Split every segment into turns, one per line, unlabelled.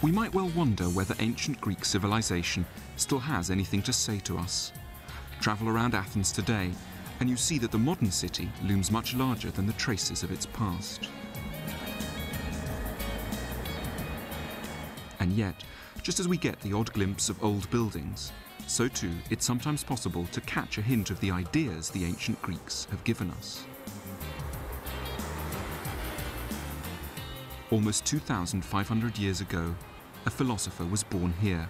We might well wonder whether ancient Greek civilization still has anything to say to us. Travel around Athens today, and you see that the modern city looms much larger than the traces of its past. And yet, just as we get the odd glimpse of old buildings, so too it's sometimes possible to catch a hint of the ideas the ancient Greeks have given us. Almost 2,500 years ago, a philosopher was born here.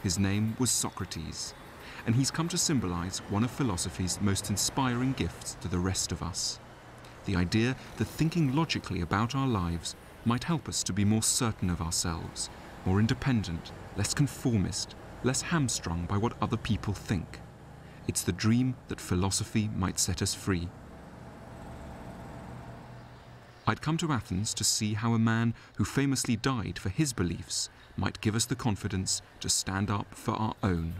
His name was Socrates, and he's come to symbolize one of philosophy's most inspiring gifts to the rest of us. The idea that thinking logically about our lives might help us to be more certain of ourselves, more independent, less conformist, less hamstrung by what other people think. It's the dream that philosophy might set us free. I'd come to Athens to see how a man who famously died for his beliefs might give us the confidence to stand up for our own.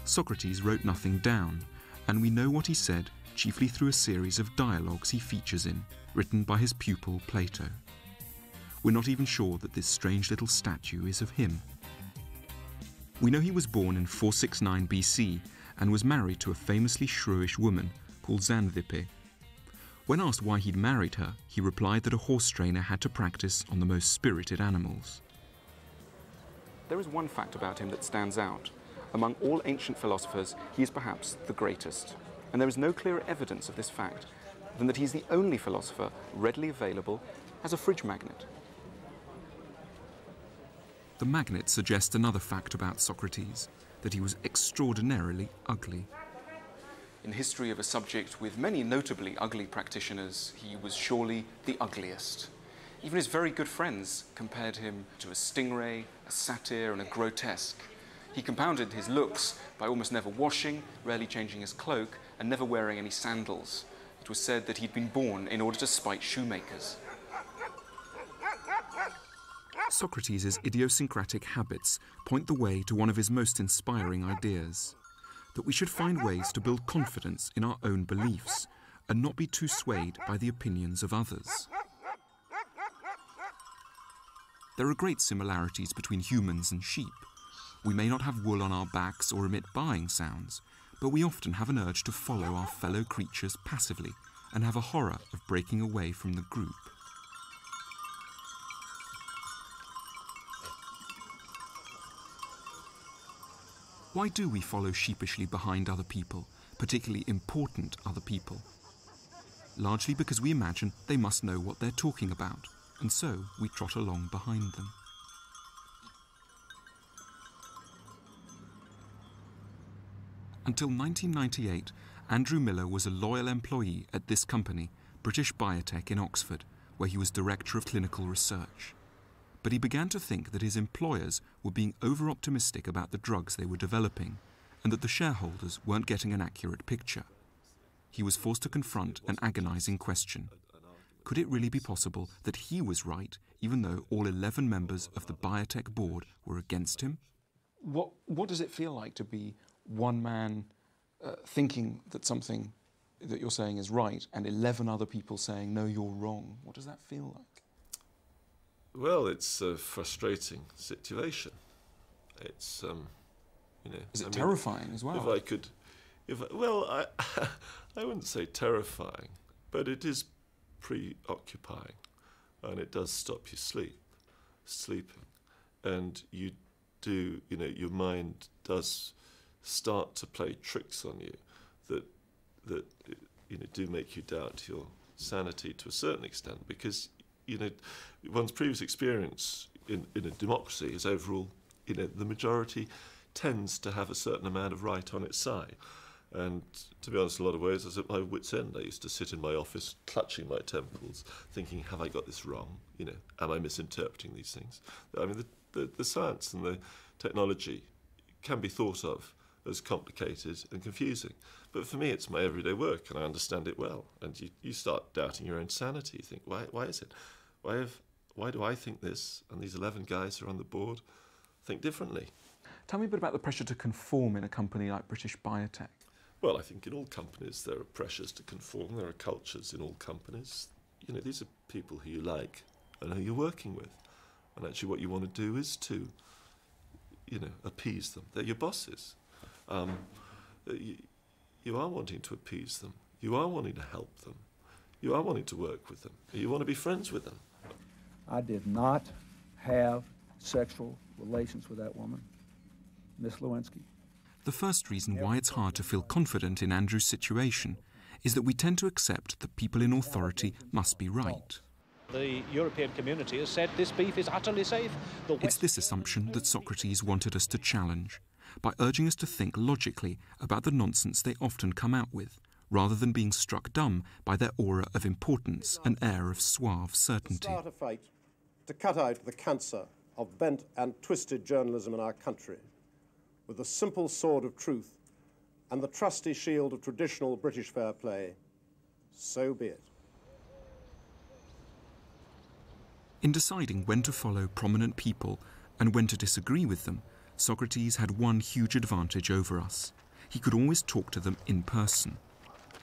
Socrates wrote nothing down, and we know what he said chiefly through a series of dialogues he features in, written by his pupil Plato. We're not even sure that this strange little statue is of him. We know he was born in 469 BC and was married to a famously shrewish woman called Xanthippe. When asked why he'd married her, he replied that a horse trainer had to practice on the most spirited animals. There is one fact about him that stands out. Among all ancient philosophers, he is perhaps the greatest. And there is no clearer evidence of this fact than that he's the only philosopher readily available as a fridge magnet. The magnet suggests another fact about Socrates, that he was extraordinarily ugly. In the history of a subject with many notably ugly practitioners, he was surely the ugliest. Even his very good friends compared him to a stingray, a satyr, and a grotesque. He compounded his looks by almost never washing, rarely changing his cloak, and never wearing any sandals. It was said that he'd been born in order to spite shoemakers. Socrates' idiosyncratic habits point the way to one of his most inspiring ideas, that we should find ways to build confidence in our own beliefs and not be too swayed by the opinions of others. There are great similarities between humans and sheep. We may not have wool on our backs or emit baaing sounds, but we often have an urge to follow our fellow creatures passively and have a horror of breaking away from the group. Why do we follow sheepishly behind other people, particularly important other people? Largely because we imagine they must know what they're talking about, and so we trot along behind them. Until 1998, Andrew Miller was a loyal employee at this company, British Biotech in Oxford, where he was Director of Clinical Research. But he began to think that his employers were being over-optimistic about the drugs they were developing, and that the shareholders weren't getting an accurate picture. He was forced to confront an agonizing question. Could it really be possible that he was right, even though all 11 members of the biotech board were against him? What does it feel like to be one man thinking that something that you're saying is right and 11 other people saying, no, you're wrong? What does that feel like?
Well, it's a frustrating situation. It's, you know...
Is it terrifying as well?
I wouldn't say terrifying, but it is preoccupying, and it does stop you sleeping. And you do, you know, your mind does start to play tricks on you that you know, do make you doubt your sanity to a certain extent, because, you know, one's previous experience in a democracy is overall, you know, the majority tends to have a certain amount of right on its side. And to be honest, in a lot of ways, I was at my wit's end. I used to sit in my office clutching my temples, thinking, have I got this wrong? You know, am I misinterpreting these things? I mean, the science and the technology can be thought of as complicated and confusing. But for me, it's my everyday work, and I understand it well. And you start doubting your own sanity. You think, why is it? Why do I think this, and these 11 guys who are on the board think differently?
Tell me a bit about the pressure to conform in a company like British Biotech.
Well, I think in all companies there are pressures to conform. There are cultures in all companies. you know, these are people who you like and who you're working with. And actually what you want to do is to, you know, appease them. They're your bosses. You are wanting to appease them. You are wanting to help them. You are wanting to work with them. You want to be friends with them.
I did not have sexual relations with that woman, Miss Lewinsky.
The first reason why it's hard to feel confident in Andrew's situation is that we tend to accept that people in authority must be right.
The European community has said this beef is utterly safe.
It's this assumption that Socrates wanted us to challenge, by urging us to think logically about the nonsense they often come out with, rather than being struck dumb by their aura of importance and air of suave certainty.
Start a fight to cut out the cancer of bent and twisted journalism in our country, with the simple sword of truth and the trusty shield of traditional British fair play. So be it.
In deciding when to follow prominent people and when to disagree with them, Socrates had one huge advantage over us. He could always talk to them in person.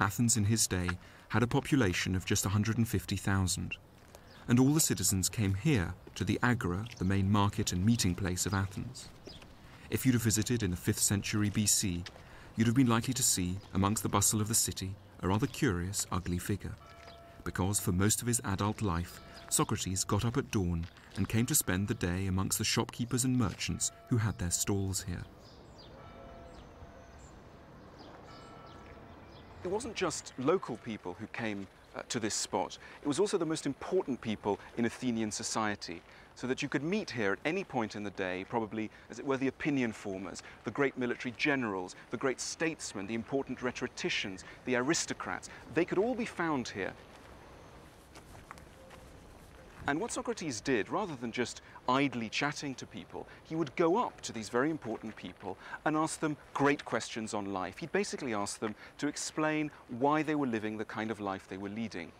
Athens in his day had a population of just 150,000. And all the citizens came here to the Agora, the main market and meeting place of Athens. If you'd have visited in the 5th century BC, you'd have been likely to see, amongst the bustle of the city, a rather curious, ugly figure. Because for most of his adult life, Socrates got up at dawn and came to spend the day amongst the shopkeepers and merchants who had their stalls here. It wasn't just local people who came to this spot. It was also the most important people in Athenian society, so that you could meet here at any point in the day, probably, as it were, the opinion formers, the great military generals, the great statesmen, the important rhetoricians, the aristocrats. They could all be found here. And what Socrates did, rather than just idly chatting to people, he would go up to these very important people and ask them great questions on life. He'd basically ask them to explain why they were living the kind of life they were leading.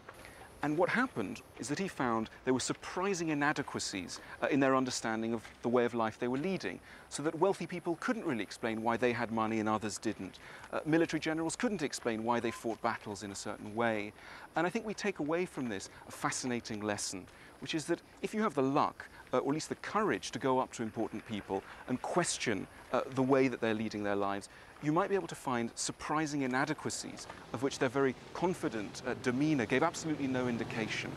And what happened is that he found there were surprising inadequacies in their understanding of the way of life they were leading, so that wealthy people couldn't really explain why they had money and others didn't. Military generals couldn't explain why they fought battles in a certain way. And I think we take away from this a fascinating lesson, which is that if you have the luck, or at least the courage, to go up to important people and question the way that they're leading their lives, you might be able to find surprising inadequacies of which their very confident demeanor gave absolutely no indication.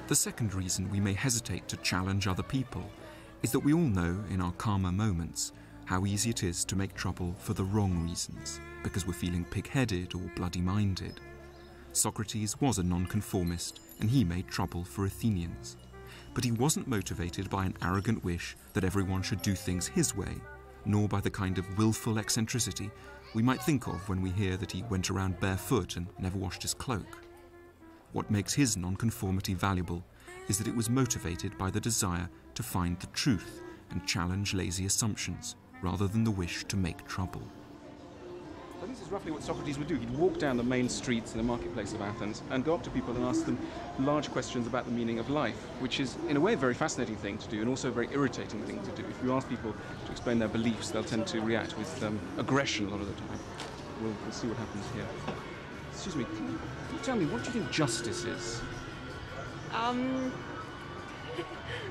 The second reason we may hesitate to challenge other people is that we all know in our calmer moments how easy it is to make trouble for the wrong reasons, because we're feeling pig-headed or bloody-minded. Socrates was a nonconformist, and he made trouble for Athenians. But he wasn't motivated by an arrogant wish that everyone should do things his way, nor by the kind of willful eccentricity we might think of when we hear that he went around barefoot and never washed his cloak. What makes his nonconformity valuable is that it was motivated by the desire to find the truth and challenge lazy assumptions, rather than the wish to make trouble. I think this is roughly what Socrates would do. He'd walk down the main streets in the marketplace of Athens and go up to people and ask them large questions about the meaning of life, which is, in a way, a very fascinating thing to do and also a very irritating thing to do. If you ask people to explain their beliefs, they'll tend to react with aggression a lot of the time. We'll see what happens here. Excuse me, can you tell me, what do you think justice is?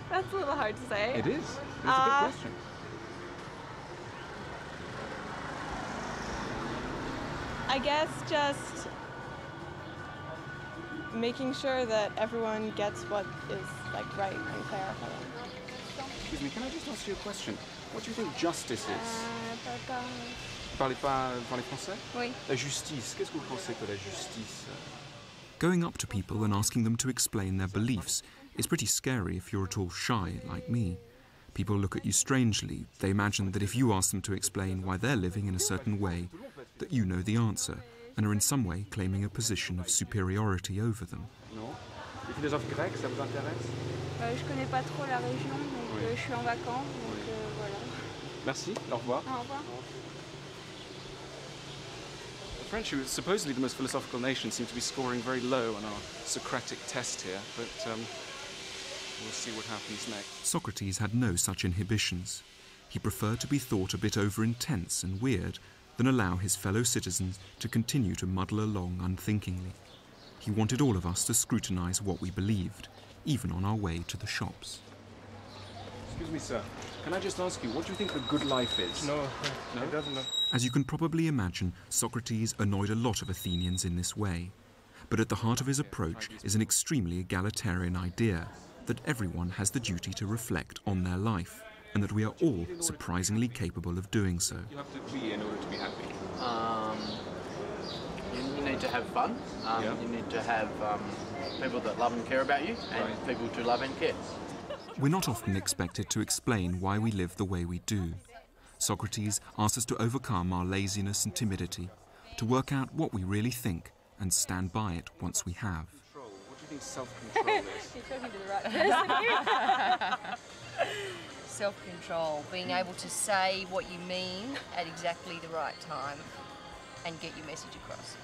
That's a little hard to say.
It is. It's a big question.
I guess just making sure that everyone gets what is like right and fair for them.
Excuse me, can I just ask you a question? What do you think justice is? Parlez français?
Oui.
La justice. Qu'est-ce que vous pensez que la justice? Going up to people and asking them to explain their beliefs is pretty scary if you're at all shy, like me. People look at you strangely. They imagine that if you ask them to explain why they're living in a certain way, that you know the answer, and are in some way claiming a position of superiority over them.
Je connais pas trop la région, mais je suis en vacances, donc voilà.
Merci, au revoir.
Au revoir.
The French, who is supposedly the most philosophical nation, seem to be scoring very low on our Socratic test here, but we'll see what happens next. Socrates had no such inhibitions. He preferred to be thought a bit over-intense and weird, than allow his fellow citizens to continue to muddle along unthinkingly. He wanted all of us to scrutinise what we believed, even on our way to the shops.
Excuse me, sir. Can I just ask you, what do you think a good life is?
No, it doesn't know.
As you can probably imagine, Socrates annoyed a lot of Athenians in this way. But at the heart of his approach is an extremely egalitarian idea that everyone has the duty to reflect on their life, and that we are all surprisingly capable of doing so.
You have to be in order to be happy.
You need to have fun. You need to have people that love and care about you, and people to love and care.
We're not often expected to explain why we live the way we do. Socrates asks us to overcome our laziness and timidity, to work out what we really think and stand by it once we have.
What do you think self-control is?
She's talking to the right person.
Self-control, being able to say what you mean at exactly the right time and get your message across.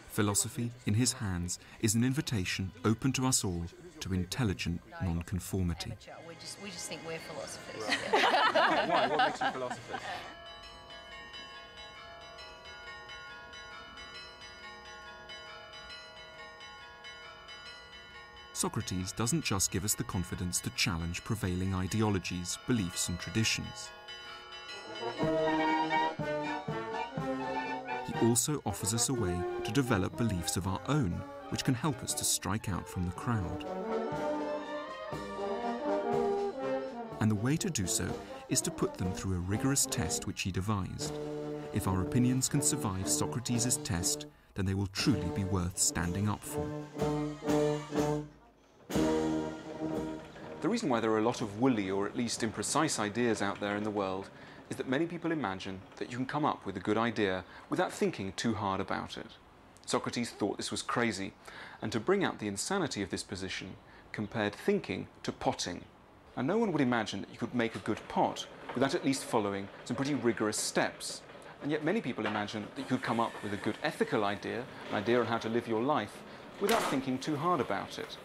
Philosophy, in his hands, is an invitation open to us all to intelligent non-conformity.
We just think we're philosophers.
Why? What makes you philosophers?
Socrates doesn't just give us the confidence to challenge prevailing ideologies, beliefs and traditions. He also offers us a way to develop beliefs of our own, which can help us to strike out from the crowd. And the way to do so is to put them through a rigorous test which he devised. If our opinions can survive Socrates' test, then they will truly be worth standing up for.
The reason why there are a lot of woolly or at least imprecise ideas out there in the world is that many people imagine that you can come up with a good idea without thinking too hard about it. Socrates thought this was crazy, and to bring out the insanity of this position, compared thinking to potting. And no one would imagine that you could make a good pot without at least following some pretty rigorous steps. And yet many people imagine that you could come up with a good ethical idea, an idea on how to live your life, without thinking too hard about it.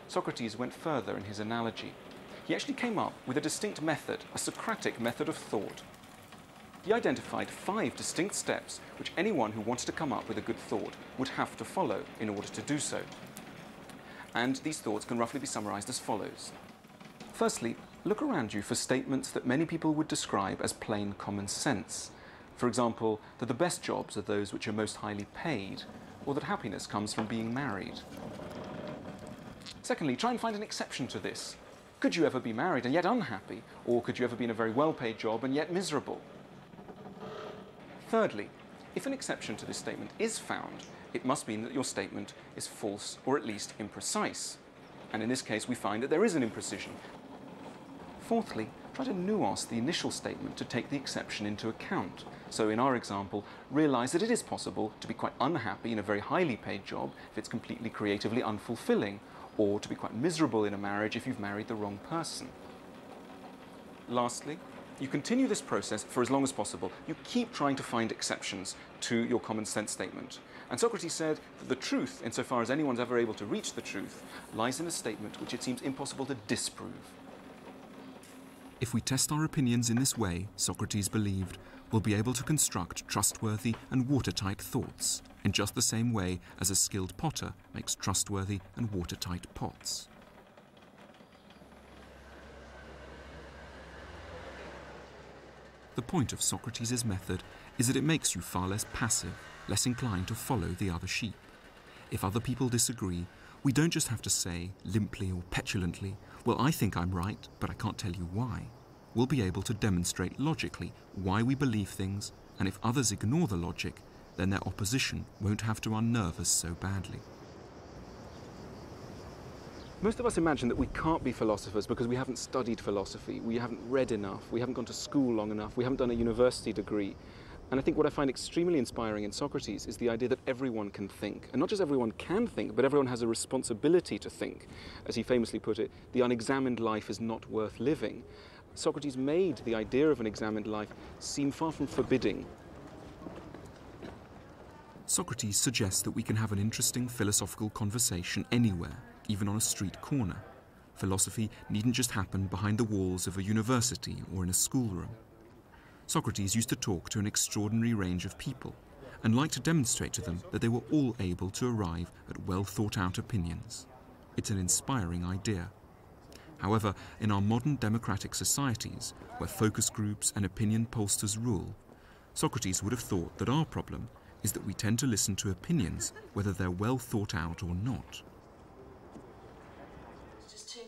Socrates went further in his analogy. He actually came up with a distinct method, a Socratic method of thought. He identified 5 distinct steps which anyone who wanted to come up with a good thought would have to follow in order to do so. And these thoughts can roughly be summarized as follows. Firstly, look around you for statements that many people would describe as plain common sense. For example, that the best jobs are those which are most highly paid, or that happiness comes from being married. Secondly, try and find an exception to this. Could you ever be married and yet unhappy? Or could you ever be in a very well-paid job and yet miserable? Thirdly, if an exception to this statement is found, it must mean that your statement is false or at least imprecise. And in this case, we find that there is an imprecision. Fourthly, try to nuance the initial statement to take the exception into account. So in our example, realize that it is possible to be quite unhappy in a very highly paid job if it's completely creatively unfulfilling, or to be quite miserable in a marriage if you've married the wrong person. Lastly, you continue this process for as long as possible. You keep trying to find exceptions to your common sense statement. And Socrates said that the truth, insofar as anyone's ever able to reach the truth, lies in a statement which it seems impossible to disprove.
If we test our opinions in this way, Socrates believed, we'll be able to construct trustworthy and watertight thoughts, in just the same way as a skilled potter makes trustworthy and watertight pots. The point of Socrates' method is that it makes you far less passive, less inclined to follow the other sheep. If other people disagree, we don't just have to say, limply or petulantly, well, I think I'm right, but I can't tell you why. We'll be able to demonstrate logically why we believe things, and if others ignore the logic, then their opposition won't have to unnerve us so badly.
Most of us imagine that we can't be philosophers because we haven't studied philosophy, we haven't read enough, we haven't gone to school long enough, we haven't done a university degree. And I think what I find extremely inspiring in Socrates is the idea that everyone can think. And not just everyone can think, but everyone has a responsibility to think. As he famously put it, the unexamined life is not worth living. Socrates made the idea of an examined life seem far from forbidding.
Socrates suggests that we can have an interesting philosophical conversation anywhere, even on a street corner. Philosophy needn't just happen behind the walls of a university or in a schoolroom. Socrates used to talk to an extraordinary range of people and liked to demonstrate to them that they were all able to arrive at well-thought-out opinions. It's an inspiring idea. However, in our modern democratic societies, where focus groups and opinion pollsters rule, Socrates would have thought that our problem is that we tend to listen to opinions whether they're well thought out or not.
There's too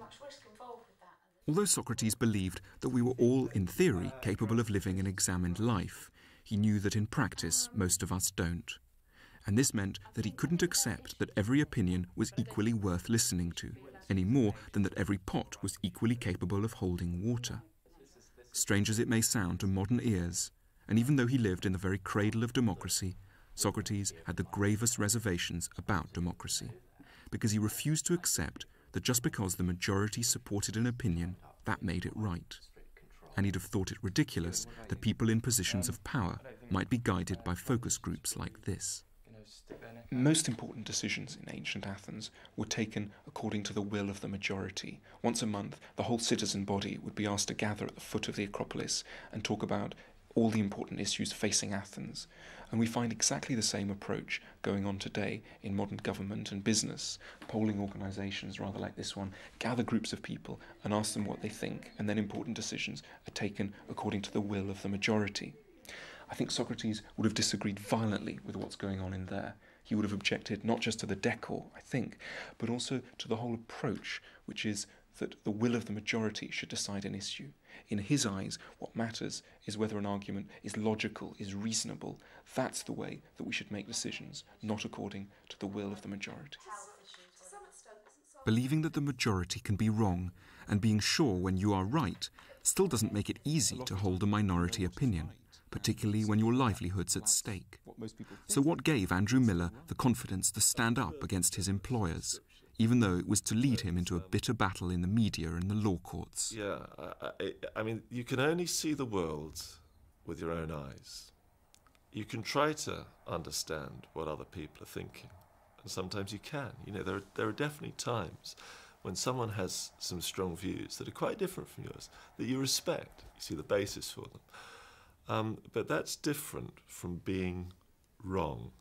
much risk involved with that.
Although Socrates believed that we were all, in theory, capable of living an examined life, he knew that in practice most of us don't. And this meant that he couldn't accept that every opinion was equally worth listening to, any more than that every pot was equally capable of holding water. Strange as it may sound to modern ears, and even though he lived in the very cradle of democracy, Socrates had the gravest reservations about democracy, because he refused to accept that just because the majority supported an opinion, that made it right. And he'd have thought it ridiculous that people in positions of power might be guided by focus groups like this.
Most important decisions in ancient Athens were taken according to the will of the majority. Once a month, the whole citizen body would be asked to gather at the foot of the Acropolis and talk about all the important issues facing Athens. And we find exactly the same approach going on today in modern government and business. Polling organisations, rather like this one, gather groups of people and ask them what they think, and then important decisions are taken according to the will of the majority. I think Socrates would have disagreed violently with what's going on in there. He would have objected not just to the decor, I think, but also to the whole approach, which is that the will of the majority should decide an issue. In his eyes, what matters is whether an argument is logical, is reasonable. That's the way that we should make decisions, not according to the will of the majority.
Believing that the majority can be wrong and being sure when you are right still doesn't make it easy to hold a minority opinion, particularly when your livelihood's at stake. So what gave Andrew Miller the confidence to stand up against his employers, even though it was to lead him into a bitter battle in the media and the law courts?
Yeah, I mean, you can only see the world with your own eyes. You can try to understand what other people are thinking, and sometimes you can. You know, there are definitely times when someone has some strong views that are quite different from yours, that you respect. You see the basis for them. But that's different from being wrong.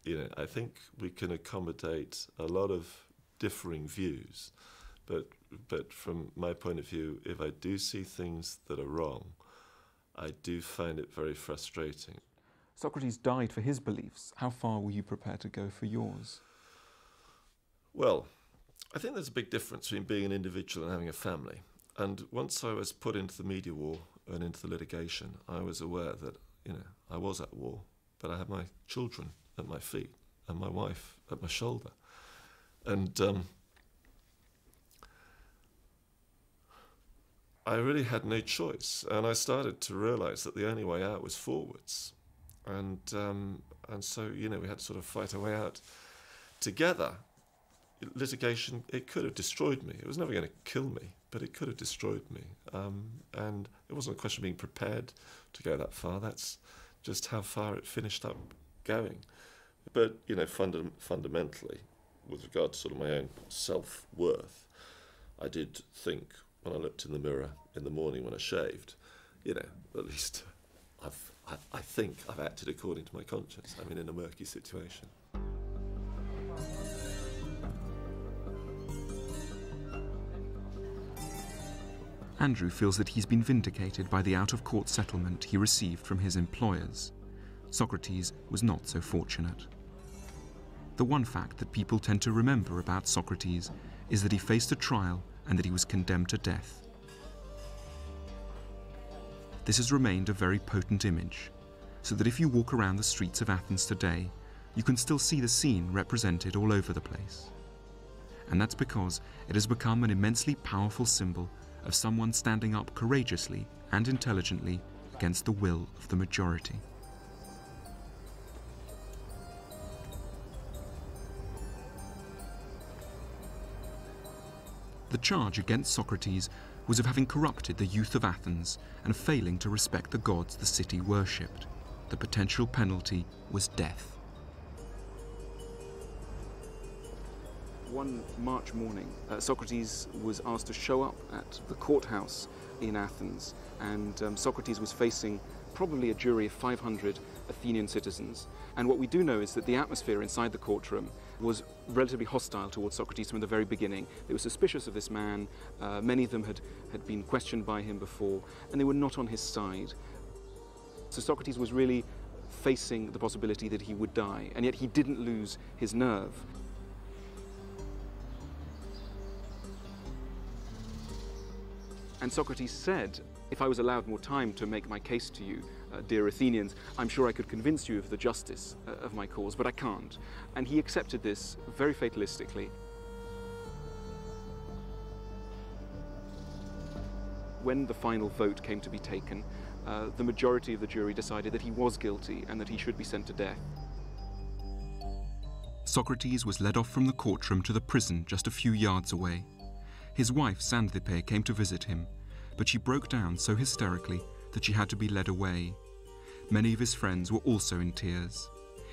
You know, I think we can accommodate a lot of differing views, but from my point of view, if I do see things that are wrong, I do find it very frustrating.
Socrates died for his beliefs. How far were you prepared to go for yours?
Well, I think there's a big difference between being an individual and having a family. And once I was put into the media war and into the litigation, I was aware that, you know, I was at war, but I had my children at my feet and my wife at my shoulder. And I really had no choice. And I started to realise that the only way out was forwards. And so, you know, we had to sort of fight our way out together. Litigation, it could have destroyed me. It was never going to kill me, but it could have destroyed me. And it wasn't a question of being prepared to go that far. That's just how far it finished up going. But, you know, fundamentally, with regard to sort of my own self-worth, I did think when I looked in the mirror in the morning when I shaved, you know, at least I think I've acted according to my conscience. I'm in a murky situation.
Andrew feels that he's been vindicated by the out-of-court settlement he received from his employers. Socrates was not so fortunate. The one fact that people tend to remember about Socrates is that he faced a trial and that he was condemned to death. This has remained a very potent image, so that if you walk around the streets of Athens today, you can still see the scene represented all over the place. And that's because it has become an immensely powerful symbol of someone standing up courageously and intelligently against the will of the majority. The charge against Socrates was of having corrupted the youth of Athens and failing to respect the gods the city worshipped. The potential penalty was death.
One March morning, Socrates was asked to show up at the courthouse in Athens, and Socrates was facing probably a jury of 500 Athenian citizens. And what we do know is that the atmosphere inside the courtroom was relatively hostile towards Socrates from the very beginning. They were suspicious of this man. Many of them had been questioned by him before, and they were not on his side. So Socrates was really facing the possibility that he would die, and yet he didn't lose his nerve. And Socrates said, "If I was allowed more time to make my case to you, dear Athenians, I'm sure I could convince you of the justice of my cause, but I can't." And he accepted this very fatalistically. When the final vote came to be taken, the majority of the jury decided that he was guilty and that he should be sent to death.
Socrates was led off from the courtroom to the prison just a few yards away. His wife, Xanthippe, came to visit him, but she broke down so hysterically that she had to be led away. Many of his friends were also in tears.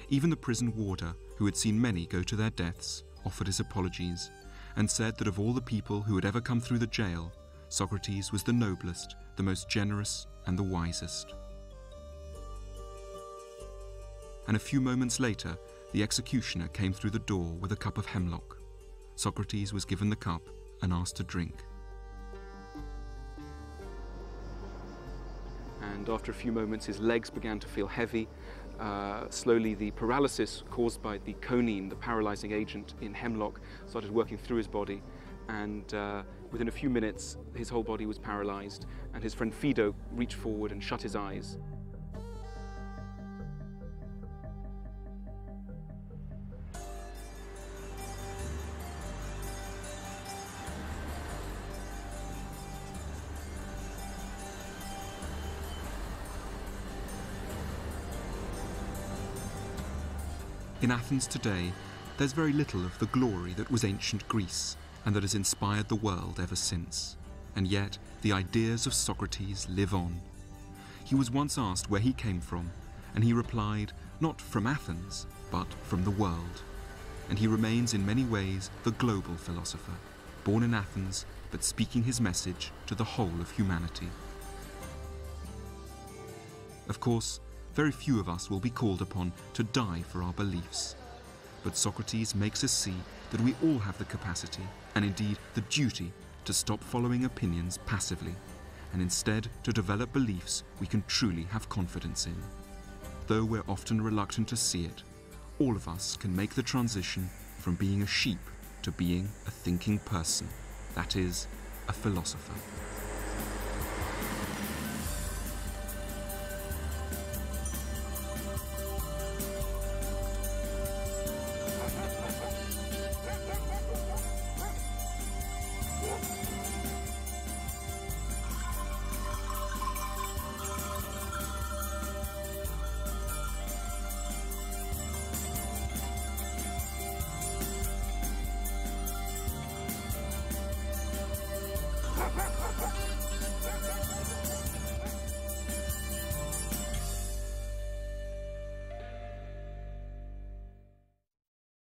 Even the prison warder, who had seen many go to their deaths, offered his apologies and said that of all the people who had ever come through the jail, Socrates was the noblest, the most generous, and the wisest. And a few moments later, the executioner came through the door with a cup of hemlock. Socrates was given the cup and asked to drink.
And after a few moments, his legs began to feel heavy. Slowly, the paralysis caused by the conine, the paralyzing agent in hemlock, started working through his body. And within a few minutes, his whole body was paralyzed, and his friend Fido reached forward and shut his eyes.
In Athens today, there's very little of the glory that was ancient Greece and that has inspired the world ever since. And yet, the ideas of Socrates live on. He was once asked where he came from, and he replied, not from Athens, but from the world. And he remains in many ways the global philosopher, born in Athens, but speaking his message to the whole of humanity. Of course, very few of us will be called upon to die for our beliefs. But Socrates makes us see that we all have the capacity, and indeed the duty, to stop following opinions passively, and instead to develop beliefs we can truly have confidence in. Though we're often reluctant to see it, all of us can make the transition from being a sheep to being a thinking person, that is, a philosopher.